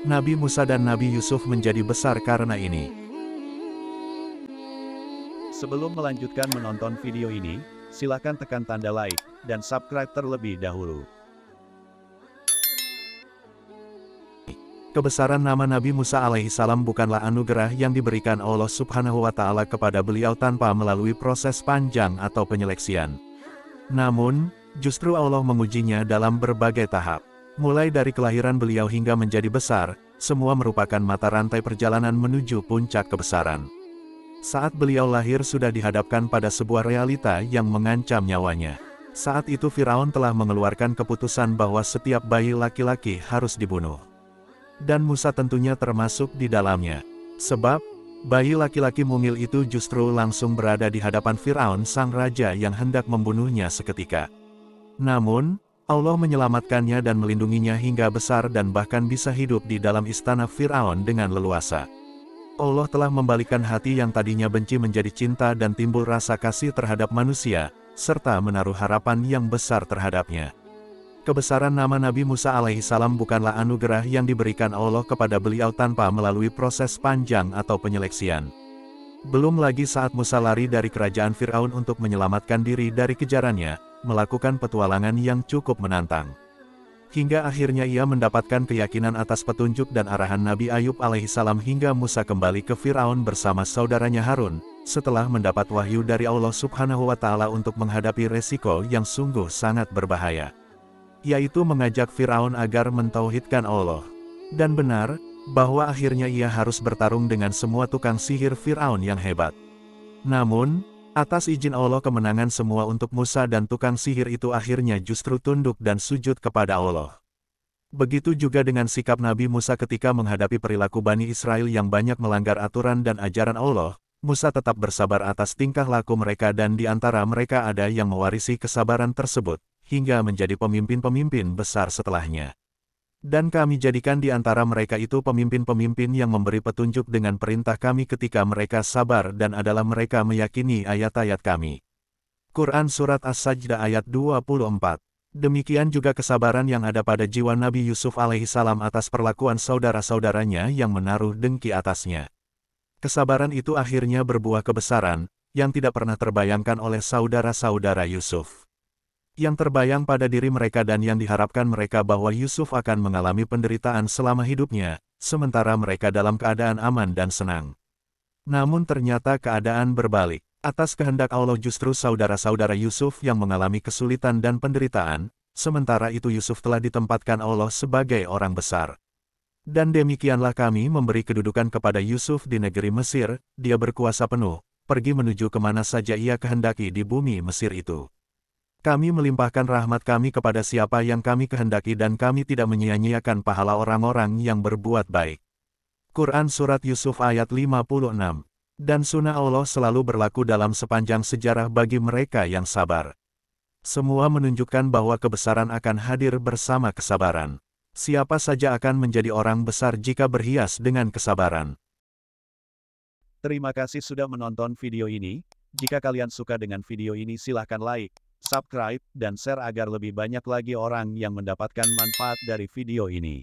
Nabi Musa dan Nabi Yusuf menjadi besar karena ini. Sebelum melanjutkan menonton video ini, silakan tekan tanda like dan subscribe terlebih dahulu. Kebesaran nama Nabi Musa alaihissalam bukanlah anugerah yang diberikan Allah Subhanahu wa Ta'ala kepada beliau tanpa melalui proses panjang atau penyeleksian. Namun, justru Allah mengujinya dalam berbagai tahap. Mulai dari kelahiran beliau hingga menjadi besar, semua merupakan mata rantai perjalanan menuju puncak kebesaran. Saat beliau lahir sudah dihadapkan pada sebuah realita yang mengancam nyawanya. Saat itu Firaun telah mengeluarkan keputusan bahwa setiap bayi laki-laki harus dibunuh. Dan Musa tentunya termasuk di dalamnya. Sebab, bayi laki-laki mungil itu justru langsung berada di hadapan Firaun sang raja yang hendak membunuhnya seketika. Namun, Allah menyelamatkannya dan melindunginya hingga besar dan bahkan bisa hidup di dalam istana Firaun dengan leluasa. Allah telah membalikan hati yang tadinya benci menjadi cinta dan timbul rasa kasih terhadap manusia, serta menaruh harapan yang besar terhadapnya. Kebesaran nama Nabi Musa alaihissalam bukanlah anugerah yang diberikan Allah kepada beliau tanpa melalui proses panjang atau penyeleksian. Belum lagi saat Musa lari dari kerajaan Firaun untuk menyelamatkan diri dari kejarannya, melakukan petualangan yang cukup menantang. Hingga akhirnya ia mendapatkan keyakinan atas petunjuk dan arahan Nabi Ayub alaihissalam hingga Musa kembali ke Firaun bersama saudaranya Harun, setelah mendapat wahyu dari Allah Subhanahu wa Ta'ala untuk menghadapi resiko yang sungguh sangat berbahaya. Yaitu mengajak Firaun agar mentauhidkan Allah. Dan benar, bahwa akhirnya ia harus bertarung dengan semua tukang sihir Firaun yang hebat. Namun, atas izin Allah kemenangan semua untuk Musa dan tukang sihir itu akhirnya justru tunduk dan sujud kepada Allah. Begitu juga dengan sikap Nabi Musa ketika menghadapi perilaku Bani Israel yang banyak melanggar aturan dan ajaran Allah, Musa tetap bersabar atas tingkah laku mereka dan di antara mereka ada yang mewarisi kesabaran tersebut, hingga menjadi pemimpin-pemimpin besar setelahnya. Dan kami jadikan di antara mereka itu pemimpin-pemimpin yang memberi petunjuk dengan perintah kami ketika mereka sabar dan adalah mereka meyakini ayat-ayat kami. Quran Surat As-Sajdah ayat 24. Demikian juga kesabaran yang ada pada jiwa Nabi Yusuf alaihissalam atas perlakuan saudara-saudaranya yang menaruh dengki atasnya. Kesabaran itu akhirnya berbuah kebesaran, yang tidak pernah terbayangkan oleh saudara-saudara Yusuf. Yang terbayang pada diri mereka dan yang diharapkan mereka bahwa Yusuf akan mengalami penderitaan selama hidupnya, sementara mereka dalam keadaan aman dan senang. Namun ternyata keadaan berbalik. Atas kehendak Allah justru saudara-saudara Yusuf yang mengalami kesulitan dan penderitaan, sementara itu Yusuf telah ditempatkan Allah sebagai orang besar. Dan demikianlah kami memberi kedudukan kepada Yusuf di negeri Mesir, dia berkuasa penuh, pergi menuju kemana saja ia kehendaki di bumi Mesir itu. Kami melimpahkan rahmat kami kepada siapa yang kami kehendaki dan kami tidak menyia-nyiakan pahala orang-orang yang berbuat baik. Quran Surat Yusuf ayat 56. Dan sunnah Allah selalu berlaku dalam sepanjang sejarah bagi mereka yang sabar. Semua menunjukkan bahwa kebesaran akan hadir bersama kesabaran. Siapa saja akan menjadi orang besar jika berhias dengan kesabaran. Terima kasih sudah menonton video ini. Jika kalian suka dengan video ini silahkan like, subscribe, dan share agar lebih banyak lagi orang yang mendapatkan manfaat dari video ini.